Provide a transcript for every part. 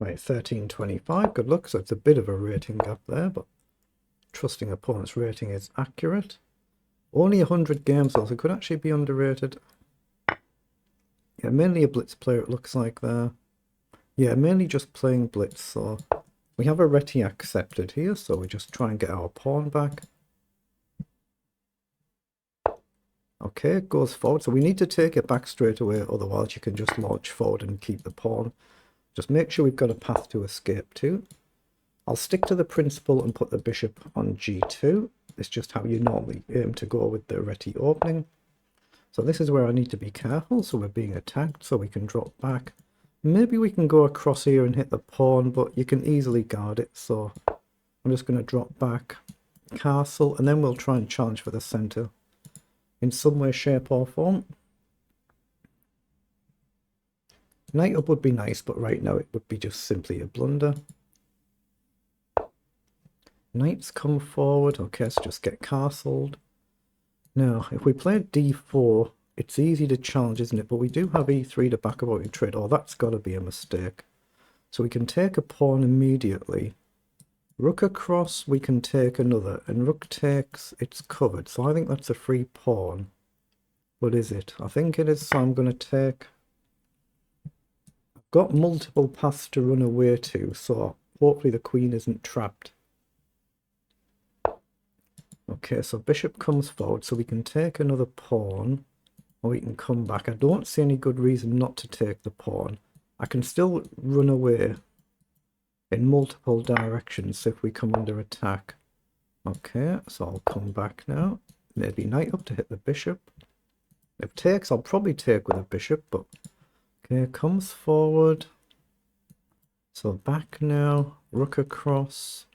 Right, 1325, good luck. So it's a bit of a rating gap there, but trusting opponent's rating is accurate. Only 100 games though, so it could actually be underrated. Yeah, mainly a blitz player it looks like there. Yeah, mainly just playing blitz, so we have a reti accepted here, so we just try and get our pawn back. Okay, it goes forward, so we need to take it back straight away, otherwise you can just launch forward and keep the pawn. Just make sure we've got a path to escape to. I'll stick to the principle and put the bishop on g2. It's just how you normally aim to go with the reti opening. So this is where I need to be careful, so we're being attacked, so we can drop back. Maybe we can go across here and hit the pawn, but you can easily guard it, so I'm just going to drop back, castle, and then we'll try and challenge for the centre in some way, shape or form. Knight up would be nice, but right now it would be just simply a blunder. Knights come forward. Okay, let's just get castled. Now, if we play d4, it's easy to challenge, isn't it? But we do have e3 to back up our trade. Oh, that's got to be a mistake. So we can take a pawn immediately. Rook across, we can take another. And rook takes, it's covered. So I think that's a free pawn. What is it? I think it is, so I'm going to take... I've got multiple paths to run away to, so hopefully the queen isn't trapped. Okay, so bishop comes forward, so we can take another pawn, or we can come back. I don't see any good reason not to take the pawn. I can still run away in multiple directions if we come under attack. Okay, so I'll come back now. Maybe knight up to hit the bishop. If takes, I'll probably take with a bishop, but... Okay, comes forward. So back now, rook across.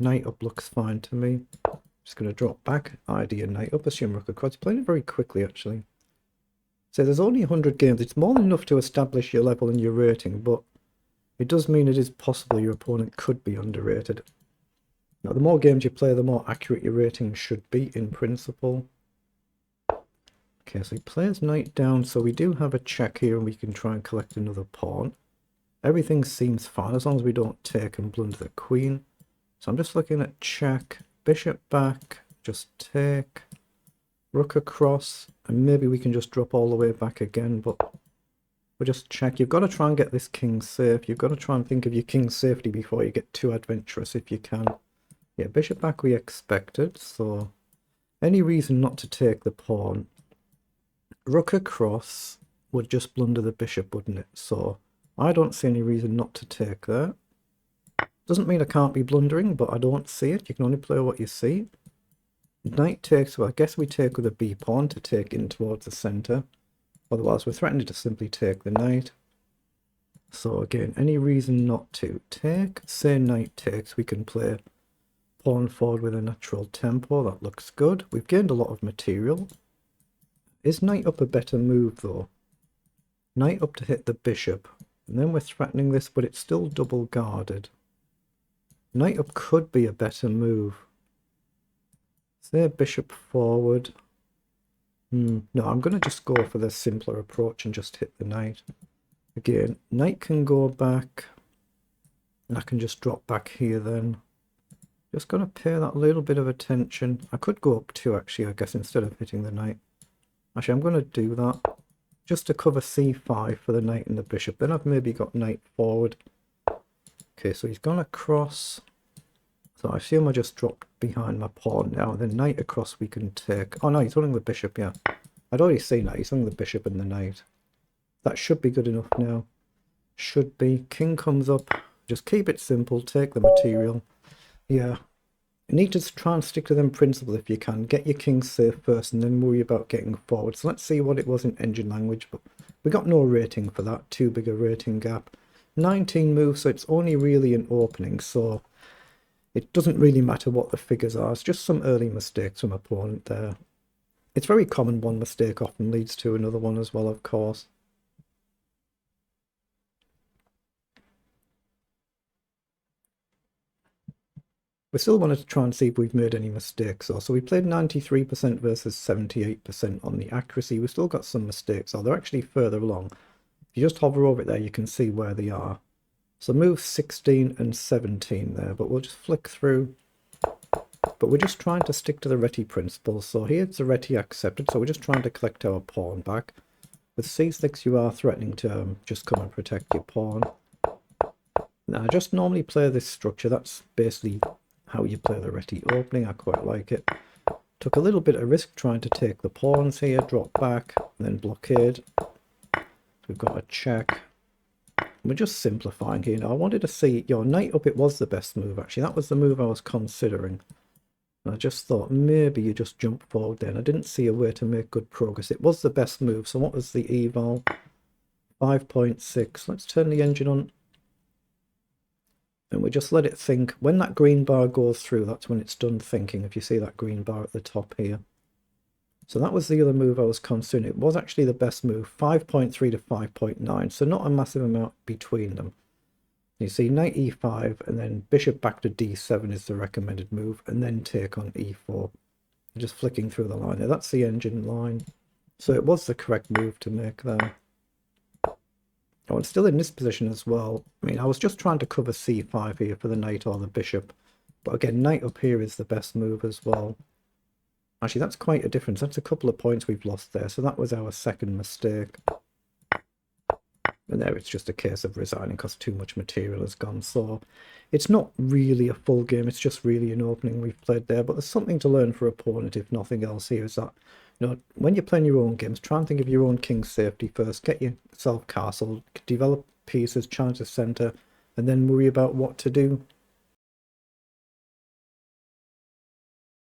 Knight up looks fine to me. Just going to drop back, idea knight up, assume rook across. Playing it very quickly actually. So there's only 100 games. It's more than enough to establish your level and your rating, but it does mean it is possible your opponent could be underrated. Now the more games you play, the more accurate your rating should be in principle. Okay, so he plays knight down, so we do have a check here and we can try and collect another pawn. Everything seems fine as long as we don't take and blunder the queen. So I'm just looking at check, bishop back, just take, rook across, and maybe we can just drop all the way back again, but we'll just check. You've got to try and get this king safe. You've got to try and think of your king's safety before you get too adventurous if you can. Yeah, bishop back we expected, so any reason not to take the pawn. Rook across would just blunder the bishop, wouldn't it? So I don't see any reason not to take that. Doesn't mean I can't be blundering, but I don't see it. You can only play what you see. Knight takes, well, I guess we take with a b pawn to take in towards the centre. Otherwise, we're threatening to simply take the knight. So again, any reason not to take? Say knight takes, we can play pawn forward with a natural tempo. That looks good. We've gained a lot of material. Is knight up a better move, though? Knight up to hit the bishop. And then we're threatening this, but it's still double guarded. Knight up could be a better move. Say bishop forward. No, I'm going to just go for the simpler approach and just hit the knight. Again, knight can go back. And I can just drop back here then. Just going to pay that little bit of attention. I could go up 2 actually, I guess, instead of hitting the knight. Actually, I'm going to do that. Just to cover c5 for the knight and the bishop. Then I've maybe got knight forward. Okay, so he's gone across. So I assume I just dropped behind my pawn now. Then knight across we can take. Oh no, he's holding the bishop, yeah. I'd already seen that. He's holding the bishop and the knight. That should be good enough now. Should be. King comes up. Just keep it simple. Take the material. Yeah. You need to try and stick to them principles if you can. Get your king safe first and then worry about getting forward. So let's see what it was in engine language. But we got no rating for that. Too big a rating gap. 19 moves, so it's only really an opening. So it doesn't really matter what the figures are. It's just some early mistakes from opponent there. It's very common. One mistake often leads to another one as well, of course. We still wanted to try and see if we've made any mistakes. So we played 93% versus 78% on the accuracy. We've still got some mistakes. They're actually further along. If you just hover over it there, you can see where they are. So move 16 and 17 there, but we'll just flick through. But we're just trying to stick to the reti principle. So here's the reti accepted, so we're just trying to collect our pawn back. With c6 you are threatening to just come and protect your pawn. Now I just normally play this structure. That's basically how you play the reti opening. I quite like it. Took a little bit of risk trying to take the pawns here, drop back, and then blockade. We've got a check. We're just simplifying here. Now I wanted to see your knight up. It was the best move actually. That was the move I was considering. And I just thought maybe you just jump forward there. And I didn't see a way to make good progress. It was the best move. So what was the eval? 5.6. Let's turn the engine on. And we just let it think. When that green bar goes through, that's when it's done thinking. If you see that green bar at the top here. So that was the other move I was considering. It was actually the best move. 5.3 to 5.9. So not a massive amount between them. You see knight e5 and then bishop back to d7 is the recommended move. And then take on e4. Just flicking through the line there. That's the engine line. So it was the correct move to make there. Oh, and still in this position as well. I mean, I was just trying to cover c5 here for the knight or the bishop. But again, knight up here is the best move as well. Actually, that's quite a difference. That's a couple of points we've lost there. So that was our second mistake. And there it's just a case of resigning because too much material has gone. So it's not really a full game. It's just really an opening we've played there. But there's something to learn for opponent, if nothing else here, is that, you know, when you're playing your own games, try and think of your own king's safety first. Get yourself castle, develop pieces, challenge the centre, and then worry about what to do